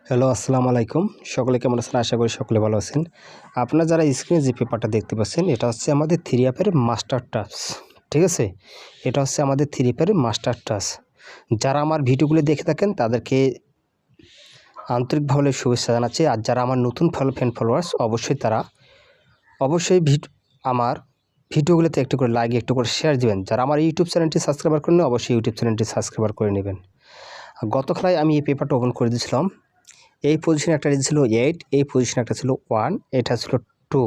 Hello, আসসালামু আলাইকুম। সকলে কেমন আছেন? আশা করি সকলে ভালো আছেন। আপনারা যারা স্ক্রিনে যে পেপারটা দেখতে পাচ্ছেন, এটা হচ্ছে আমাদের 3 অ্যাপের মাস্টার টাচ। ঠিক আছে? এটা হচ্ছে আমাদের 3 অ্যাপের মাস্টার টাচ। যারা আমার ভিডিওগুলো দেখে থাকেন তাদেরকে আন্তরিকভাবে শুভেচ্ছা জানাচ্ছি। আর যারা আমার নতুন ফ্যান ফলোয়ার্স অবশ্যই আমার ভিডিওগুলোতে একটু করে লাইক, একটু করে শেয়ার দিবেন। যারা আমার ইউটিউব চ্যানেলটি সাবস্ক্রাইব করেননি, অবশ্যই ইউটিউব চ্যানেলটি সাবস্ক্রাইব করে নেবেন। গত খেলায় আমি এই পেপারটা ওপেন করে দিয়েছিলাম। এই পজিশনে একটা ছিল 8, এই পজিশনে একটা ছিল 1, এটা ছিল 2।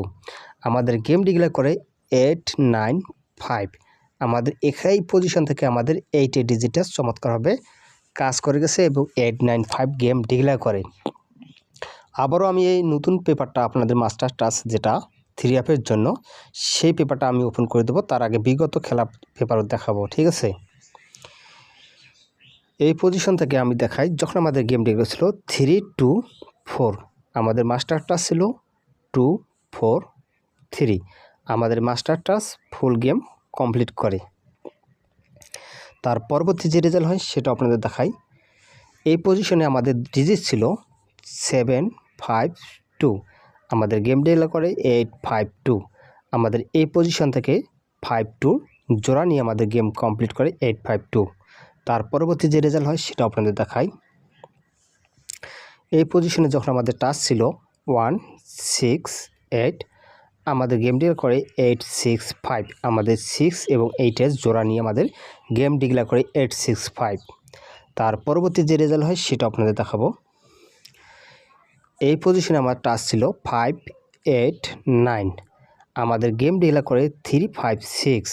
আমাদের গেম ডিক্লেয়ার করে 8, 9, 5। আমাদের এই পজিশন থেকে আমাদের 8 ডিজিটটা চমৎকারভাবে কাজ করে গেছে এবং 8, 9, 5 গেম ডিক্লেয়ার করে। আবারও আমি এই নতুন পেপারটা আপনাদের মাস্টার টাচ যেটা 3 অ্যাপের জন্য, সেই পেপারটা আমি ওপেন করে দেবো। তার আগে বিগত খেলা পেপারও দেখাবো। ঠিক আছে? এই পজিশন থেকে আমি দেখাই, যখন আমাদের গেম ডিক্লেয়ার ছিল 3, 2, 4, আমাদের মাস্টার টাচ ছিল 2, 4, 3। আমাদের মাস্টার টাচ ফুল গেম কমপ্লিট করে। তার পরবর্তী যে রেজাল্ট হয় সেটা আপনাদের দেখাই। এই পজিশনে আমাদের ডিজিট ছিল 7, 5, 2। আমাদের গেম ডিক্লেয়ার করে 8, 5, 2। আমাদের এই পজিশন থেকে 5, 2 জোড়া নিয়ে আমাদের গেম কমপ্লিট করে 8, 5, 2। তার পরবর্তী যে রেজাল্ট হয় সেটা আপনাদের দেখাই। এই পজিশনে যখন আমাদের টাচ ছিল 1, 6, 8, আমাদের গেম ডিক্লেয়ার করে 8, 6, 5। আমাদের 6 এবং 8-এর জোড়া নিয়ে আমাদের গেম ডিক্লেয়ার করে 8, 6, 5। তার পরবর্তী যে রেজাল্ট হয় সেটা আপনাদের দেখাবো। এই পজিশনে আমার টাচ ছিল 5, 8, 9। আমাদের গেম ডিক্লেয়ার করে 3, 5, 6।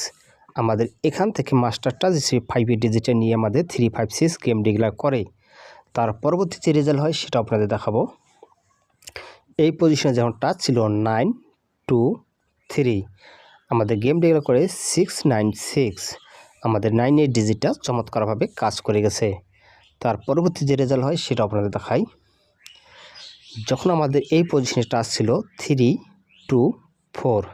আমাদের এখান থেকে মাস্টার টাচ হিসেবে 5 ডিজিটে নিয়ে আমাদের 3, 5, 6 গেম ডিক্লেয়ার করে। তার পরবর্তী যে রেজাল্ট হয় সেটা আপনাদের দেখাবো। এই পজিশনে যখন টাচ ছিল 9, 2, 3। আমাদের গেম ডিক্লেয়ার করে 6, 9, 6। আমাদের 9-এর ডিজিটটা চমৎকারভাবে কাজ করে গেছে। তার পরবর্তী যে রেজাল্ট হয় সেটা আপনাদের দেখাই। যখন আমাদের এই পজিশনে টাচ ছিল 3, 2, 4।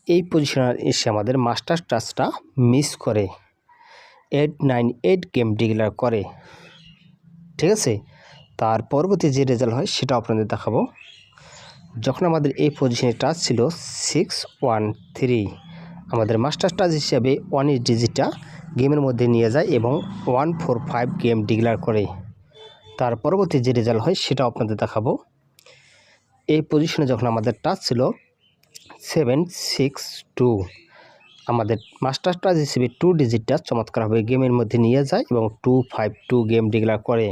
এই পজিশনে এসে আমাদের মাস্টার টাচটা মিস করে 8, 9, 8 গেম ডিক্লেয়ার করে। ঠিক আছে? তার পরবর্তী যে রেজাল্ট হয় সেটা আপনাদের দেখাবো। যখন আমাদের এই পজিশনে টাচ ছিল 6, 1, 3। আমাদের মাস্টার টাচ হিসাবে 1-এর ডিজিটটা গেমের মধ্যে নিয়ে যায় এবং 1, 4, 5 গেম ডিক্লেয়ার করে। তার পরবর্তী যে রেজাল্ট হয় সেটা আপনাদের দেখাবো। এই পজিশনে যখন আমাদের টাচ ছিল 7, 6, 2। আমাদের মাস্টার টাচ হিসেবে 2 ডিজিটটা চমৎকারভাবে গেমের মধ্যে নিয়ে যায় এবং 2, 5, 2 গেম ডিক্লেয়ার করে।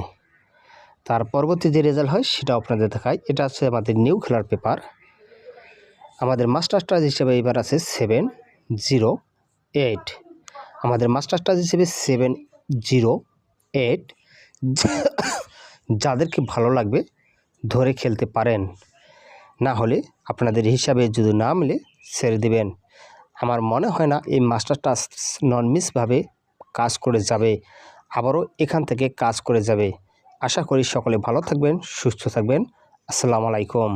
তার পরবর্তী যে রেজাল্ট হয় সেটা আপনাদের দেখায়। এটা হচ্ছে আমাদের নিউ খেলার পেপার। আমাদের মাস্টার টাচ হিসেবে এবার আছে 7, 0, 8। আমাদের মাস্টার টাচ হিসেবে 7, 0, 8। যাদেরকে ভালো লাগবে ধরে খেলতে পারেন, না হলে আপনাদের হিসাবে যদি না মিলে ছেড়ে দেবেন। আমার মনে হয় না এই মাস্টার টাচ নন মিসভাবে কাজ করে যাবে, আবারও এখান থেকে কাজ করে যাবে। আশা করি সকলে ভালো থাকবেন, সুস্থ থাকবেন। আসসালামু আলাইকুম।